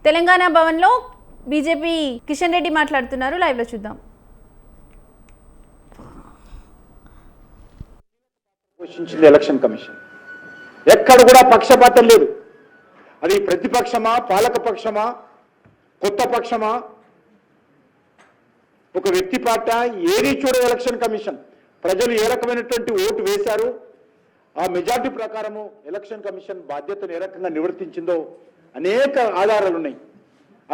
తెలంగాణ భవన్లో బీజేపీ కిషన్ రెడ్డి మాట్లాడుతున్నారు. లైవ్లో చూద్దాం. పోషించింది ఎలక్షన్ కమిషన్. ఎక్కడ కూడా పక్షపాతం లేదు. అది ప్రతిపక్షమా, పాలకపక్షమా, కొత్త పక్షమా, ఒక వ్యక్తి పార్ట ఏది చూడ ఎలక్షన్ కమిషన్ ప్రజలు ఏ రకమైనటువంటి ఓటు వేశారు, ఆ మెజార్టీ ప్రకారము ఎలక్షన్ కమిషన్ బాధ్యతను ఏ రకంగా నిర్వర్తించిందో అనేక ఆధారాలు ఉన్నాయి.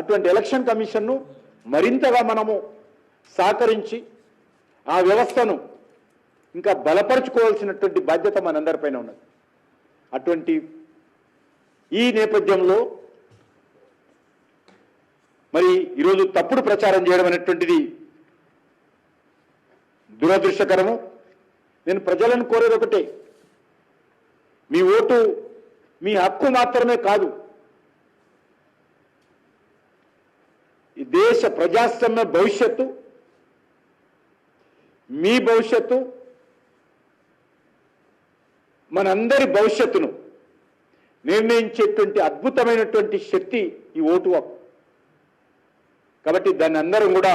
అటువంటి ఎలక్షన్ కమిషన్ను మరింతగా మనము సహకరించి ఆ వ్యవస్థను ఇంకా బలపరుచుకోవాల్సినటువంటి బాధ్యత మనందరిపైన ఉన్నది. అటువంటి ఈ నేపథ్యంలో మరి ఈరోజు తప్పుడు ప్రచారం చేయడం అనేటువంటిది దురదృష్టకరము. నేను ప్రజలను కోరేది ఒకటే, మీ ఓటు మీ హక్కు మాత్రమే కాదు, ఈ దేశ ప్రజాస్వామ్య భవిష్యత్తు, మీ భవిష్యత్తు, మనందరి భవిష్యత్తును నిర్ణయించేటువంటి అద్భుతమైనటువంటి శక్తి ఈ ఓటు హక్కు. కాబట్టి దాన్ని అందరం కూడా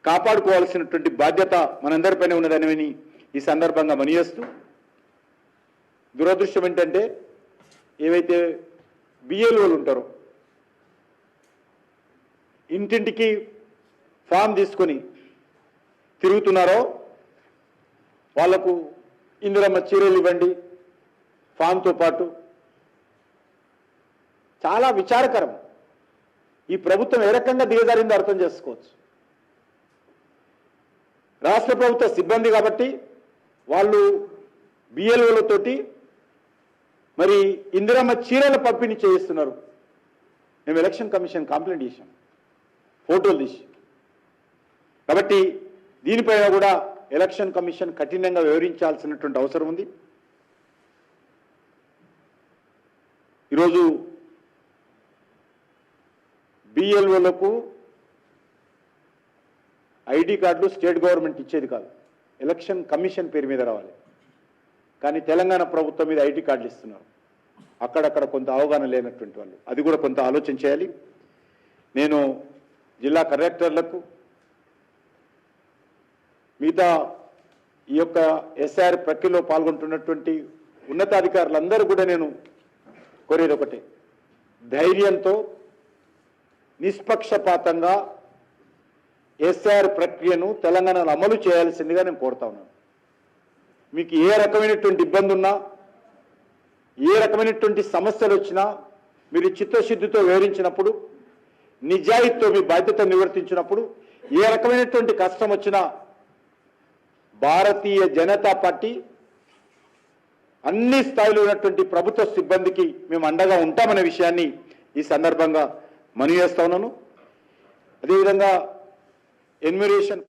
కాపాడుకోవాల్సినటువంటి బాధ్యత మనందరిపైన ఉన్నదని ఈ సందర్భంగా మనయేస్తూ, దురదృష్టం ఏంటంటే ఏవైతే బిఎల్ఓలు ఉంటారో ఇంటింటికి ఫామ్ తీసుకొని తిరుగుతున్నారో వాళ్లకు ఇందిరమ్మ చీరలు ఇవ్వండి ఫామ్తో పాటు. చాలా విచారకరం. ఈ ప్రభుత్వం ఏ రకంగా దిగజారిందో అర్థం చేసుకోవచ్చు. రాష్ట్ర ప్రభుత్వ సిబ్బంది కాబట్టి వాళ్ళు బిఎల్ఓలతోటి మరి ఇందిరమ్మ చీరల పంపిణీ చేయిస్తున్నారు. మేము ఎలక్షన్ కమిషన్ కంప్లైంట్ చేశాం, ఫోటోలు తీసి. కాబట్టి దీనిపైన కూడా ఎలక్షన్ కమిషన్ కఠినంగా వివరించాల్సినటువంటి అవసరం ఉంది. ఈరోజు బిఎల్ఓలకు ఐడి కార్డులు స్టేట్ గవర్నమెంట్ ఇచ్చేది కాదు, ఎలక్షన్ కమిషన్ పేరు మీద రావాలి. కానీ తెలంగాణ ప్రభుత్వం మీద ఐడి కార్డులు ఇస్తున్నారు. అక్కడక్కడ కొంత అవగాహన లేనటువంటి వాళ్ళు, అది కూడా కొంత ఆలోచన చేయాలి. నేను జిల్లా కలెక్టర్లకు, మిగతా ఈ యొక్క ఎస్ఆర్ ప్రక్రియలో పాల్గొంటున్నటువంటి ఉన్నతాధికారులందరూ కూడా నేను కోరేది ఒకటే, ధైర్యంతో నిష్పక్షపాతంగా ఎస్ఆర్ ప్రక్రియను తెలంగాణలో అమలు చేయాల్సిందిగా నేను కోరుతా ఉన్నాను. మీకు ఏ రకమైనటువంటి ఇబ్బంది ఉన్నా, ఏ రకమైనటువంటి సమస్యలు వచ్చినా మీరు చిత్తశుద్ధితో వివరించినప్పుడు, నిజాయితీతో మీ బాధ్యత నిర్వర్తించినప్పుడు, ఏ రకమైనటువంటి కష్టం వచ్చినా భారతీయ జనతా పార్టీ అన్ని స్థాయిలో ఉన్నటువంటి ప్రభుత్వ సిబ్బందికి మేము అండగా ఉంటామనే విషయాన్ని ఈ సందర్భంగా మనవి చేస్తా ఉన్నాను. అదేవిధంగా ఎన్యూమరేషన్